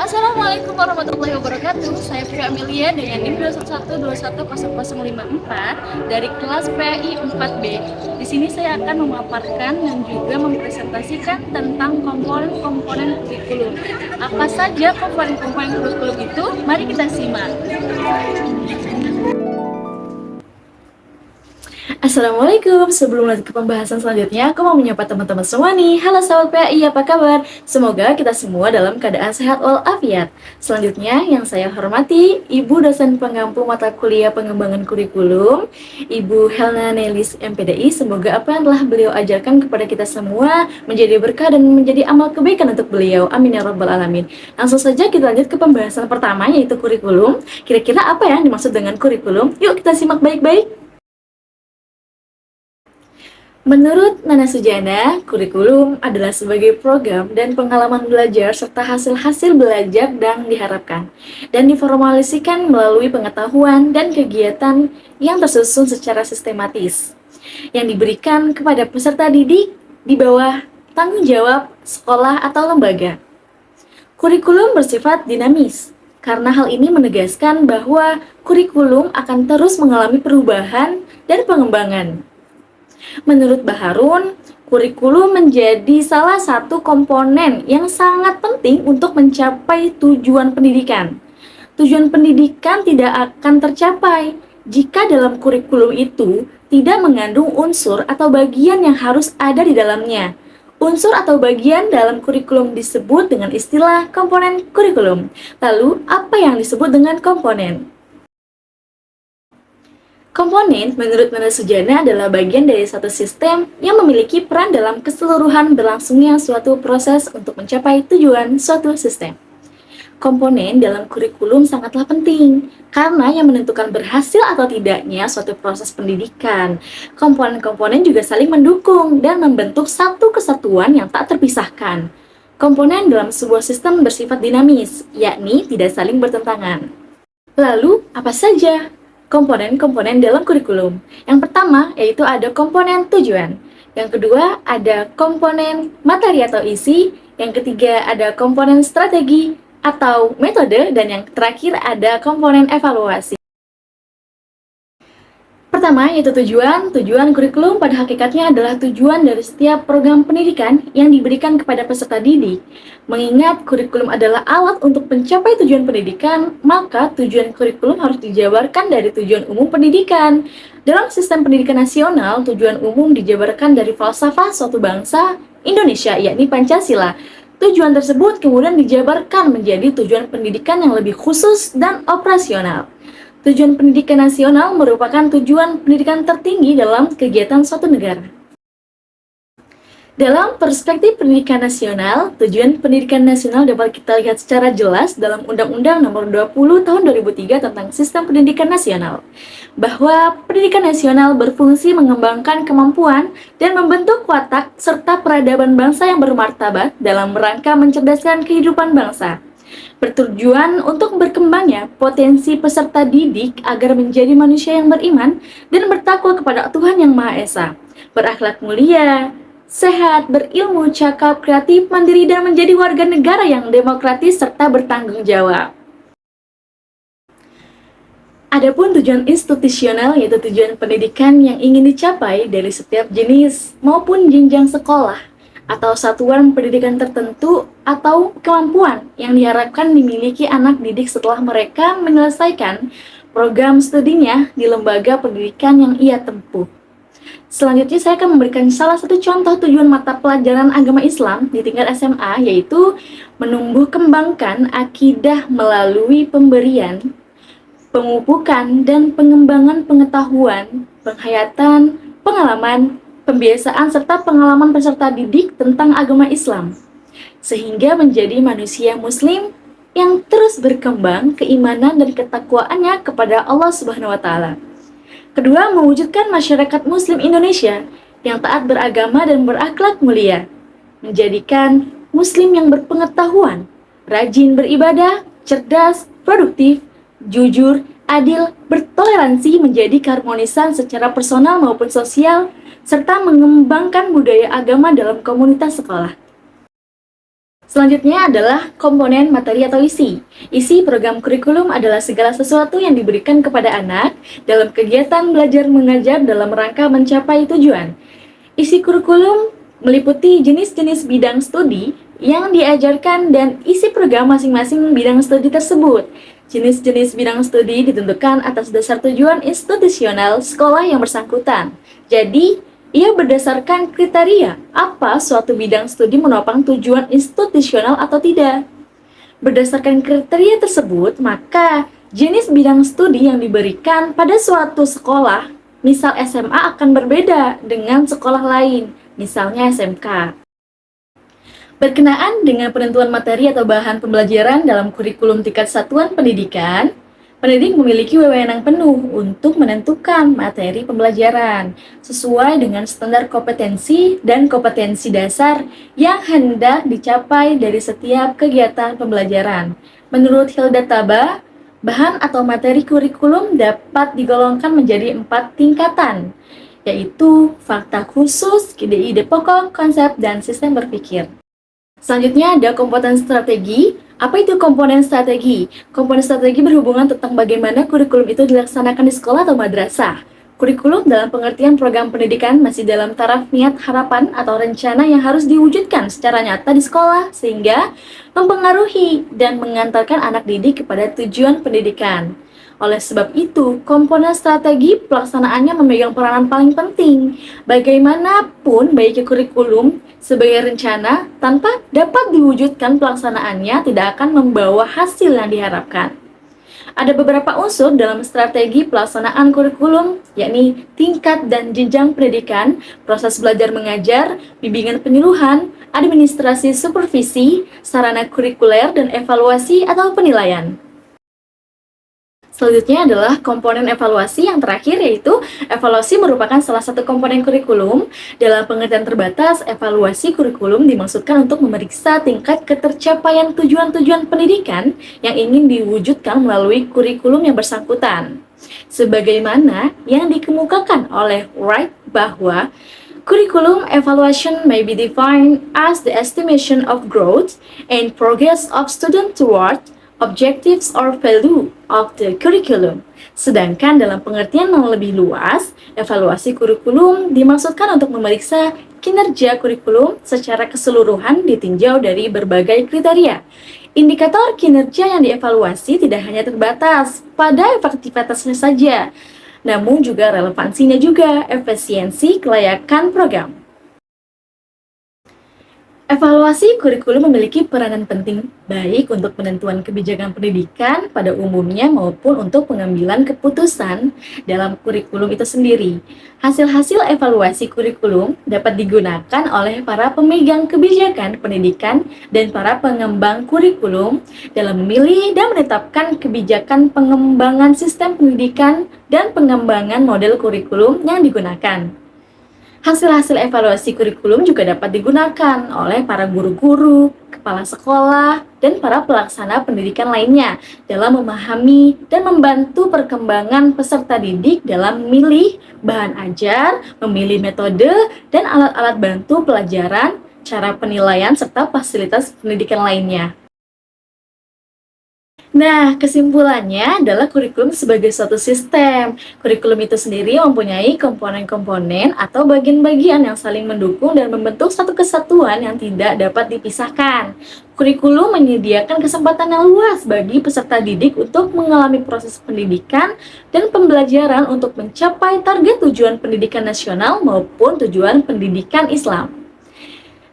Assalamualaikum warahmatullahi wabarakatuh. Saya Pria Amelia dengan NIM 211210054 dari kelas PAI 4B. Di sini saya akan memaparkan dan juga mempresentasikan tentang komponen-komponen kurikulum. Apa saja komponen-komponen kurikulum itu? Mari kita simak. Assalamualaikum, sebelum lanjut ke pembahasan selanjutnya, aku mau menyapa teman-teman semua nih. Halo sahabat PAI, apa kabar? Semoga kita semua dalam keadaan sehat walafiat. Selanjutnya, yang saya hormati, Ibu dosen pengampu mata kuliah pengembangan kurikulum, Ibu Helna Nelis MPDI. Semoga apa yang telah beliau ajarkan kepada kita semua menjadi berkah dan menjadi amal kebaikan untuk beliau. Amin ya rabbal alamin. Langsung saja kita lanjut ke pembahasan pertama, yaitu kurikulum. Kira-kira apa yang dimaksud dengan kurikulum? Yuk kita simak baik-baik. Menurut Nana Sujana, kurikulum adalah sebagai program dan pengalaman belajar serta hasil-hasil belajar yang diharapkan dan diformalisasikan melalui pengetahuan dan kegiatan yang tersusun secara sistematis yang diberikan kepada peserta didik di bawah tanggung jawab sekolah atau lembaga. Kurikulum bersifat dinamis karena hal ini menegaskan bahwa kurikulum akan terus mengalami perubahan dan pengembangan. Menurut Baharun, kurikulum menjadi salah satu komponen yang sangat penting untuk mencapai tujuan pendidikan. Tujuan pendidikan tidak akan tercapai jika dalam kurikulum itu tidak mengandung unsur atau bagian yang harus ada di dalamnya. Unsur atau bagian dalam kurikulum disebut dengan istilah komponen kurikulum. Lalu, apa yang disebut dengan komponen? Komponen, menurut Nana Sujana, adalah bagian dari satu sistem yang memiliki peran dalam keseluruhan berlangsungnya suatu proses untuk mencapai tujuan suatu sistem. Komponen dalam kurikulum sangatlah penting, karena yang menentukan berhasil atau tidaknya suatu proses pendidikan. Komponen-komponen juga saling mendukung dan membentuk satu kesatuan yang tak terpisahkan. Komponen dalam sebuah sistem bersifat dinamis, yakni tidak saling bertentangan. Lalu, apa saja komponen-komponen dalam kurikulum? Yang pertama yaitu ada komponen tujuan. Yang kedua ada komponen materi atau isi. Yang ketiga ada komponen strategi atau metode. Dan yang terakhir ada komponen evaluasi. Pertama yaitu tujuan. Tujuan kurikulum pada hakikatnya adalah tujuan dari setiap program pendidikan yang diberikan kepada peserta didik. Mengingat kurikulum adalah alat untuk mencapai tujuan pendidikan, maka tujuan kurikulum harus dijabarkan dari tujuan umum pendidikan. Dalam sistem pendidikan nasional, tujuan umum dijabarkan dari falsafah suatu bangsa Indonesia, yakni Pancasila. Tujuan tersebut kemudian dijabarkan menjadi tujuan pendidikan yang lebih khusus dan operasional. Tujuan pendidikan nasional merupakan tujuan pendidikan tertinggi dalam kegiatan suatu negara. Dalam perspektif pendidikan nasional, tujuan pendidikan nasional dapat kita lihat secara jelas dalam Undang-Undang Nomor 20 Tahun 2003 tentang Sistem Pendidikan Nasional, bahwa pendidikan nasional berfungsi mengembangkan kemampuan dan membentuk watak serta peradaban bangsa yang bermartabat dalam rangka mencerdaskan kehidupan bangsa. Bertujuan untuk berkembangnya potensi peserta didik agar menjadi manusia yang beriman dan bertakwa kepada Tuhan Yang Maha Esa, berakhlak mulia, sehat, berilmu, cakap, kreatif, mandiri, dan menjadi warga negara yang demokratis serta bertanggung jawab. Adapun tujuan institusional yaitu tujuan pendidikan yang ingin dicapai dari setiap jenis maupun jenjang sekolah atau satuan pendidikan tertentu atau kemampuan yang diharapkan dimiliki anak didik setelah mereka menyelesaikan program studinya di lembaga pendidikan yang ia tempuh. Selanjutnya saya akan memberikan salah satu contoh tujuan mata pelajaran agama Islam di tingkat SMA, yaitu menumbuh kembangkan akidah melalui pemberian, pemupukan, dan pengembangan pengetahuan, penghayatan, pengalaman, pembiasaan, serta pengalaman peserta didik tentang agama Islam, sehingga menjadi manusia muslim yang terus berkembang keimanan dan ketakwaannya kepada Allah Subhanahu wa Ta'ala. Kedua, mewujudkan masyarakat muslim Indonesia yang taat beragama dan berakhlak mulia, menjadikan muslim yang berpengetahuan, rajin beribadah, cerdas, produktif, jujur, adil, bertoleransi, menjadi keharmonisan secara personal maupun sosial, serta mengembangkan budaya agama dalam komunitas sekolah. Selanjutnya adalah komponen materi atau isi. Isi program kurikulum adalah segala sesuatu yang diberikan kepada anak dalam kegiatan belajar mengajar dalam rangka mencapai tujuan. Isi kurikulum meliputi jenis-jenis bidang studi yang diajarkan dan isi program masing-masing bidang studi tersebut. Jenis-jenis bidang studi ditentukan atas dasar tujuan institusional sekolah yang bersangkutan. Jadi, ia berdasarkan kriteria apa suatu bidang studi menopang tujuan institusional atau tidak. Berdasarkan kriteria tersebut, maka jenis bidang studi yang diberikan pada suatu sekolah, misal SMA, akan berbeda dengan sekolah lain, misalnya SMK. Berkenaan dengan penentuan materi atau bahan pembelajaran dalam kurikulum tingkat satuan pendidikan, pendidik memiliki wewenang penuh untuk menentukan materi pembelajaran sesuai dengan standar kompetensi dan kompetensi dasar yang hendak dicapai dari setiap kegiatan pembelajaran. Menurut Hilda Taba, bahan atau materi kurikulum dapat digolongkan menjadi 4 tingkatan, yaitu fakta khusus, ide-ide pokok, konsep, dan sistem berpikir. Selanjutnya ada komponen strategi. Apa itu komponen strategi? Komponen strategi berhubungan tentang bagaimana kurikulum itu dilaksanakan di sekolah atau madrasah. Kurikulum dalam pengertian program pendidikan masih dalam taraf niat, harapan, atau rencana yang harus diwujudkan secara nyata di sekolah sehingga mempengaruhi dan mengantarkan anak didik kepada tujuan pendidikan. Oleh sebab itu, komponen strategi pelaksanaannya memegang peranan paling penting. Bagaimanapun baiknya kurikulum sebagai rencana, tanpa dapat diwujudkan pelaksanaannya tidak akan membawa hasil yang diharapkan. Ada beberapa unsur dalam strategi pelaksanaan kurikulum, yakni tingkat dan jenjang pendidikan, proses belajar mengajar, bimbingan penyuluhan, administrasi supervisi, sarana kurikuler, dan evaluasi atau penilaian. Selanjutnya adalah komponen evaluasi yang terakhir, yaitu evaluasi merupakan salah satu komponen kurikulum. Dalam pengertian terbatas, evaluasi kurikulum dimaksudkan untuk memeriksa tingkat ketercapaian tujuan-tujuan pendidikan yang ingin diwujudkan melalui kurikulum yang bersangkutan. Sebagaimana yang dikemukakan oleh Wright bahwa curriculum evaluation may be defined as the estimation of growth and progress of student toward objectives or value of the curriculum. Sedangkan dalam pengertian yang lebih luas, evaluasi kurikulum dimaksudkan untuk memeriksa kinerja kurikulum secara keseluruhan ditinjau dari berbagai kriteria. Indikator kinerja yang dievaluasi tidak hanya terbatas pada efektivitasnya saja, namun juga relevansinya juga, efisiensi, kelayakan program. Evaluasi kurikulum memiliki peranan penting baik untuk penentuan kebijakan pendidikan pada umumnya maupun untuk pengambilan keputusan dalam kurikulum itu sendiri. Hasil-hasil evaluasi kurikulum dapat digunakan oleh para pemegang kebijakan pendidikan dan para pengembang kurikulum dalam memilih dan menetapkan kebijakan pengembangan sistem pendidikan dan pengembangan model kurikulum yang digunakan. Hasil-hasil evaluasi kurikulum juga dapat digunakan oleh para guru-guru, kepala sekolah, dan para pelaksana pendidikan lainnya dalam memahami dan membantu perkembangan peserta didik dalam memilih bahan ajar, memilih metode, dan alat-alat bantu pelajaran, cara penilaian, serta fasilitas pendidikan lainnya. Nah, kesimpulannya adalah kurikulum sebagai suatu sistem. Kurikulum itu sendiri mempunyai komponen-komponen atau bagian-bagian yang saling mendukung dan membentuk satu kesatuan yang tidak dapat dipisahkan. Kurikulum menyediakan kesempatan yang luas bagi peserta didik untuk mengalami proses pendidikan dan pembelajaran untuk mencapai target tujuan pendidikan nasional maupun tujuan pendidikan Islam.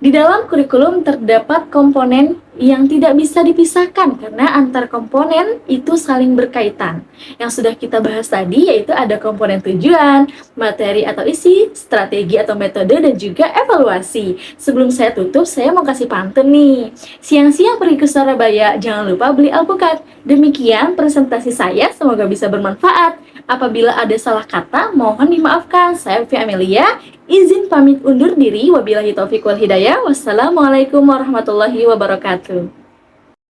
Di dalam kurikulum terdapat komponen yang tidak bisa dipisahkan karena antar komponen itu saling berkaitan. Yang sudah kita bahas tadi yaitu ada komponen tujuan, materi atau isi, strategi atau metode, dan juga evaluasi. Sebelum saya tutup, saya mau kasih pantun nih. Siang-siang pergi ke Surabaya, jangan lupa beli alpukat. Demikian presentasi saya, semoga bisa bermanfaat. Apabila ada salah kata, mohon dimaafkan. Saya Fia Amelia, izin pamit undur diri. Wabillahi taufiq wal hidayah. Wassalamualaikum warahmatullahi wabarakatuh.